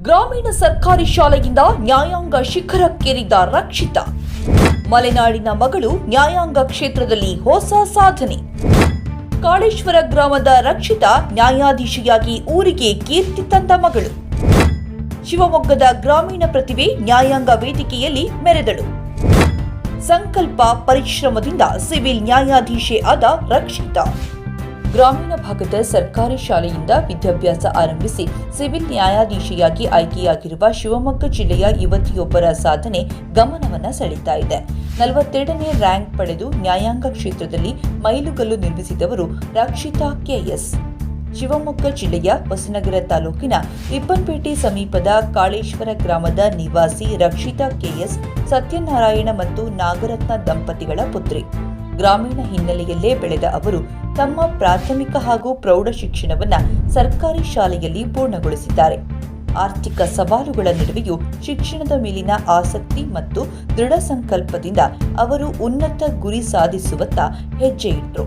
ಗ್ರಾಮೀಣ ಸರ್ಕಾರಿ ಶಾಲೆಯಿಂದ ನ್ಯಾಯಾಂಗ ಶಿಖರಕ್ಕೇರಿದ ರಕ್ಷಿತಾ. ಮಲೆನಾಡಿನ ಮಗಳು ನ್ಯಾಯಾಂಗ ಕ್ಷೇತ್ರದಲ್ಲಿ ಹೊಸ ಸಾಧನೆ. ಕಾಳೇಶ್ವರ ಗ್ರಾಮದ ರಕ್ಷಿತಾ ನ್ಯಾಯಾಧೀಶಿಯಾಗಿ ಊರಿಗೆ ಕೀರ್ತಿ ತಂದ ಮಗಳು. ಶಿವಮೊಗ್ಗದ ಗ್ರಾಮೀಣ ಪ್ರತಿಭೆ ನ್ಯಾಯಾಂಗ ವೇದಿಕೆಯಲ್ಲಿ ಮೆರೆದಳು. ಸಂಕಲ್ಪ ಪರಿಶ್ರಮದಿಂದ ಸಿವಿಲ್ ನ್ಯಾಯಾಧೀಶೆ ಆದ ರಕ್ಷಿತಾ. ಗ್ರಾಮೀಣ ಭಾಗದ ಸರ್ಕಾರಿ ಶಾಲೆಯಿಂದ ವಿದ್ಯಾಭ್ಯಾಸ ಆರಂಭಿಸಿ ಸಿವಿಲ್ ನ್ಯಾಯಾಧೀಶೆಯಾಗಿ ಆಯ್ಕೆಯಾಗಿರುವ ಶಿವಮೊಗ್ಗ ಜಿಲ್ಲೆಯ ಯುವತಿಯೊಬ್ಬರ ಸಾಧನೆ ಗಮನವನ್ನು ಸೆಳೀತಾ ಇದೆ. 42ನೇ ರ್ಯಾಂಕ್ ಪಡೆದು ನ್ಯಾಯಾಂಗ ಕ್ಷೇತ್ರದಲ್ಲಿ ಮೈಲುಗಲ್ಲು ನಿರ್ಮಿಸಿದವರು ರಕ್ಷಿತಾ ಕೆಎಸ್. ಶಿವಮೊಗ್ಗ ಜಿಲ್ಲೆಯ ಹೊಸನಗರ ತಾಲೂಕಿನ ರಿಪ್ಪನ್ಪೇಟೆ ಸಮೀಪದ ಕಾಳೇಶ್ವರ ಗ್ರಾಮದ ನಿವಾಸಿ ರಕ್ಷಿತಾ ಕೆಎಸ್ ಸತ್ಯನಾರಾಯಣ ಮತ್ತು ನಾಗರತ್ನ ದಂಪತಿಗಳ ಪುತ್ರಿ. ಗ್ರಾಮೀಣ ಹಿನ್ನೆಲೆಯಲ್ಲೇ ಬೆಳೆದ ಅವರು ತಮ್ಮ ಪ್ರಾಥಮಿಕ ಹಾಗೂ ಪ್ರೌಢ ಶಿಕ್ಷಣವನ್ನು ಸರ್ಕಾರಿ ಶಾಲೆಯಲ್ಲಿ ಪೂರ್ಣಗೊಳಿಸಿದ್ದಾರೆ. ಆರ್ಥಿಕ ಸವಾಲುಗಳ ನಡುವೆಯೂ ಶಿಕ್ಷಣದ ಮೇಲಿನ ಆಸಕ್ತಿ ಮತ್ತು ದೃಢ ಸಂಕಲ್ಪದಿಂದ ಅವರು ಉನ್ನತ ಗುರಿ ಸಾಧಿಸುವತ್ತ ಹೆಜ್ಜೆ ಇಟ್ಟರು.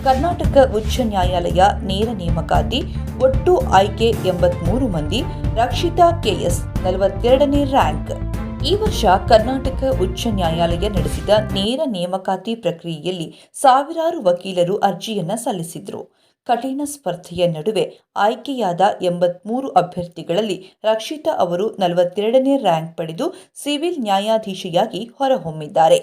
ಕರ್ನಾಟಕ ಉಚ್ಚ ನ್ಯಾಯಾಲಯ ನೇರ ನೇಮಕಾತಿ, ಒಟ್ಟು ಆಯ್ಕೆ 83 ಮಂದಿ. ರಕ್ಷಿತಾ ಕೆಎಸ್ 42ನೇ ರ್ಯಾಂಕ್. ಈ ವರ್ಷ ಕರ್ನಾಟಕ ಉಚ್ಚ ನ್ಯಾಯಾಲಯ ನಡೆಸಿದ ನೇರ ನೇಮಕಾತಿ ಪ್ರಕ್ರಿಯೆಯಲ್ಲಿ ಸಾವಿರಾರು ವಕೀಲರು ಅರ್ಜಿಯನ್ನ ಸಲ್ಲಿಸಿದ್ರು. ಕಠಿಣ ಸ್ಪರ್ಧೆಯ ನಡುವೆ ಆಯ್ಕೆಯಾದ 83 ಅಭ್ಯರ್ಥಿಗಳಲ್ಲಿ ರಕ್ಷಿತಾ ಅವರು 42ನೇ ರ್ಯಾಂಕ್ ಪಡೆದು ಸಿವಿಲ್ ನ್ಯಾಯಾಧೀಶೆಯಾಗಿ ಹೊರಹೊಮ್ಮಿದ್ದಾರೆ.